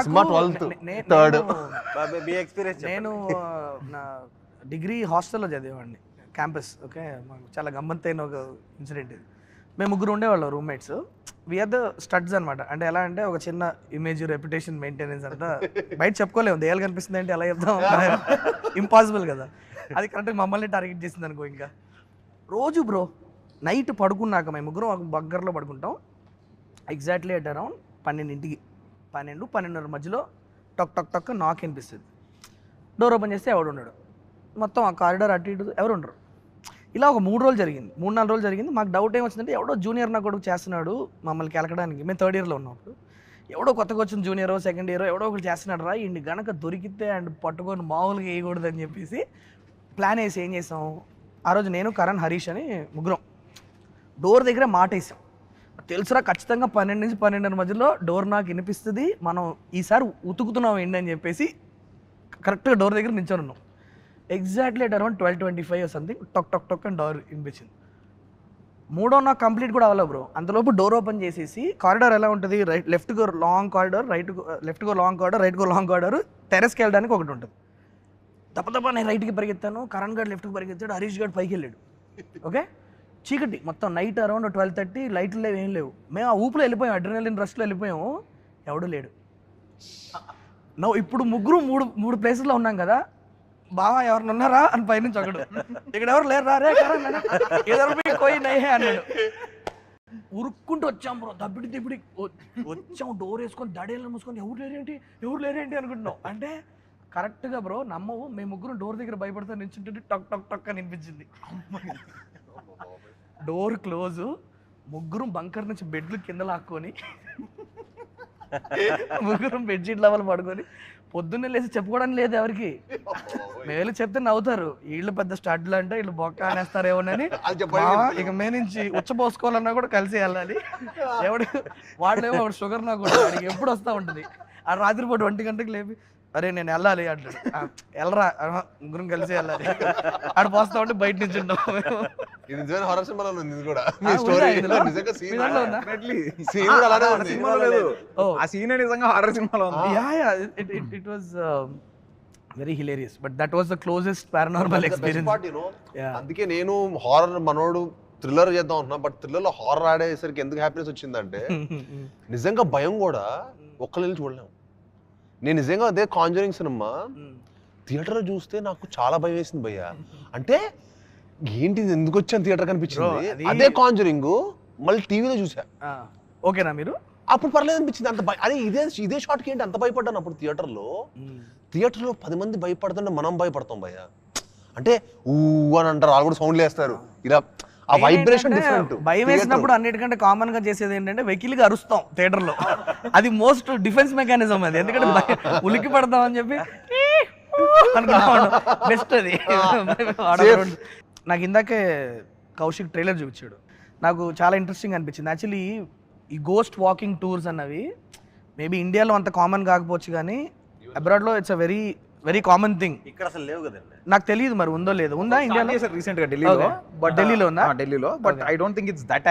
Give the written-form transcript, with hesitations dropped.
Cinema 12th 3rd నేను నా degree హాస్టల్లో చదివేవాడిని, క్యాంపస్. ఓకే, మాకు చాలా గమ్మత్తైన ఒక ఇన్సిడెంట్ ఇది. మేము ముగ్గురు ఉండేవాళ్ళం రూమ్మేట్స్. వీఆర్ ద స్టడ్స్ అనమాట. అంటే ఎలా అంటే ఒక చిన్న ఇమేజ్, రెప్యుటేషన్ మెయింటెనెన్స్ అంతా బయట చెప్పుకోలేము. దేయాలు కనిపిస్తుంది అంటే ఎలా చెప్తాం, ఇంపాసిబుల్ కదా. అది కరెక్ట్గా మమ్మల్ని టార్గెట్ చేసింది అనుకో. ఇంకా రోజు బ్రో నైట్ పడుకున్నాక మేము ముగ్గురం ఒక బగ్గర్లో పడుకుంటాం. ఎగ్జాక్ట్లీ అట్ అరౌండ్ 12కి 12-12:30 మధ్యలో టక్ టక్ టక్ నాక్ అనిపిస్తుంది. డోర్ ఓపెన్ చేస్తే ఎవడు ఉన్నాడు, మొత్తం ఆ కారిడార్ అటు ఇటు ఎవరు ఉండరు. ఇలా ఒక 3 రోజులు జరిగింది, 3-4 రోజులు జరిగింది. మాకు డౌట్ ఏమొచ్చిందంటే ఎవడో జూనియర్ నా కొడుకు చేస్తున్నాడు మమ్మల్ని కెలకడానికి. మేము 3rd ఇయర్లో ఉన్నప్పుడు ఎవడో కొత్తగా వచ్చిన జూనియరో 2nd ఇయరో ఎవడో ఒకటి చేస్తున్నాడు రా, ఇండి గనక దొరికితే అండ్ పట్టుకొని మామూలుగా వేయకూడదని చెప్పేసి ప్లాన్ వేసి ఏం చేసాం, ఆ రోజు నేను, కరణ్, హరీష్ అని ముగ్గురం డోర్ దగ్గర మాటేసాం. తెలుసురా ఖచ్చితంగా 12-12:30 మధ్యలో డోర్ నాకు వినిపిస్తుంది, మనం ఈసారి ఉతుకుతున్నాం ఏంటి అని చెప్పేసి కరెక్ట్గా డోర్ దగ్గర నిల్చొని ఉన్నాం. ఎగ్జాక్ట్లీ అట్ అరౌండ్ 12:25 సంథింగ్ టక్ టక్ టక్ అని డోర్ వినిపించింది. 3వ నాకు కంప్లీట్ కూడా అవ్వలేదు బ్రో. అంతలోపు డోర్ ఓపెన్ చేసేసి, కారిడార్ ఎలా ఉంటుంది, left go long corridor, left go long corridor, right go long corridor, టెరెస్కి వెళ్ళడానికి ఒకటి ఉంటుంది. తప్ప నేను రైట్కి పరిగెత్తాను, కరణ్ గారు లెఫ్ట్కి పరిగెత్తాడు, హరీష్ గారు పైకి వెళ్ళాడు. ఓకే, చీకటి మొత్తం, నైట్ అరౌండ్ 12:30, లైట్లు లేవు, ఏం లేవు. మేము ఆ ఊపులో వెళ్ళిపోయాం, అడ్రినలిన్ రష్లో వెళ్ళిపోయాము. ఎవడూ లేడు. ఇప్పుడు ముగ్గురు మూడు ప్లేసెస్లో ఉన్నాం కదా, బావా ఎవరిని ఉన్నారా అని పైనుంచి ఒకడు, ఇక్కడ ఎవరు లేరు రా రే ఎదరు పోయి నయ్యే అన్నాడు. ఉరుక్కుంటూ వచ్చాం బ్రో, దబ్బిడి వచ్చాం, డోర్ వేసుకొని దడేళ్ళు మూసుకొని ఎవరు లేరేంటి అనుకుంటున్నాం. అంటే కరెక్ట్గా బ్రో నమ్మవు, మేము ముగ్గురు డోర్ దగ్గర భయపడుతూ నిల్చుంటే టక్ టక్ టక్ అని అనిపించింది. డోర్ క్లోజ్, ముగ్గురం బంకర్ నుంచి బెడ్లు కింద లాక్కొని ముగ్గురం బెడ్షీట్ లెవెల్ పడుకొని పొద్దున్నే లేచి చెప్పుకోవడానికి లేదు ఎవరికి. మేలు చెప్తే నవ్వుతారు, వీళ్ళు పెద్ద స్టడ్లు అంటే వీళ్ళు బొక్క అనేస్తారేమోనని. ఇక మే నుంచి ఉచ్చపోసుకోవాలన్నా కూడా కలిసి వెళ్ళాలి. వాడేమో ఒకటి షుగర్ నాకు వాడికి ఎప్పుడు వస్తూ ఉంటుంది. ఆ రాత్రిపూట 1 గంటకి లేపి అరే నేను వెళ్ళాలి అంటాడు. వెళ్ళరా, ముగ్గురం కలిసి వెళ్ళాలి. ఆడ పోస్తా ఉంటే బయట నుంచి very hilarious. But that was the closest paranormal experience. అందుకే నేను హారర్ మనోడు థ్రిల్లర్ చేద్దాం అంటున్నా, బట్ థ్రిల్లర్ లో హారర్ ఆడేసరికి ఎందుకు హ్యాపీనెస్ వచ్చిందంటే నిజంగా భయం కూడా ఒక్కళ్ళు చూడలేము. నేను నిజంగా అదే కాంజరింగ్ సినిమా థియేటర్లో చూస్తే నాకు చాలా భయం వేసింది భయ్య. అంటే ఏంటి ఎందుకు వచ్చాను థియేటర్ కనిపించింది. అదే కాంజరింగ్ మళ్ళీ టీవీలో చూసా. ఓకేనా మీరు? అప్పుడు పర్లేదు అనిపించింది. అంత అదే ఇదే షాట్కి ఏంటి అంత భయపడ్డాను అప్పుడు థియేటర్లో 10 మంది భయపడుతుంటే మనం భయపడతాం భయ్య. అంటే ఊ అని అంటారు, వాళ్ళు కూడా సౌండ్లు వేస్తారు, ఇలా ఆ వైబ్రేషన్ డిఫరెంట్. భయం వేసినప్పుడు అన్నిటికంటే కామన్ గా చేసేది ఏంటంటే వెకిలిగా అరుస్తాం థియేటర్ లో. అది మోస్ట్ డిఫెన్స్ మెకానిజం అది. ఎందుకంటే ఉలికి పడతాం అని చెప్పి బెస్ట్ అది. నాకు ఇందాకే కౌశిక్ ట్రైలర్ చూపించాడు, నాకు చాలా ఇంట్రెస్టింగ్ అనిపించింది. యాక్చువల్లీ ఈ గోస్ట్ వాకింగ్ టూర్స్ అన్నవి మేబీ ఇండియాలో అంత కామన్ కాకపోవచ్చు, కానీ అబ్రాడ్ లో it's a very very common thing. ఇక్కడ అసలు లేవు కదండి, నాకు తెలియదు మరి ఉందో లేదో. ఉందా ఇండియాలో? రీసెంట్ గా ఢిల్లీలో, బట్ ఢిల్లీలో ఉందా? ఢిల్లీలో, but I don't think it's that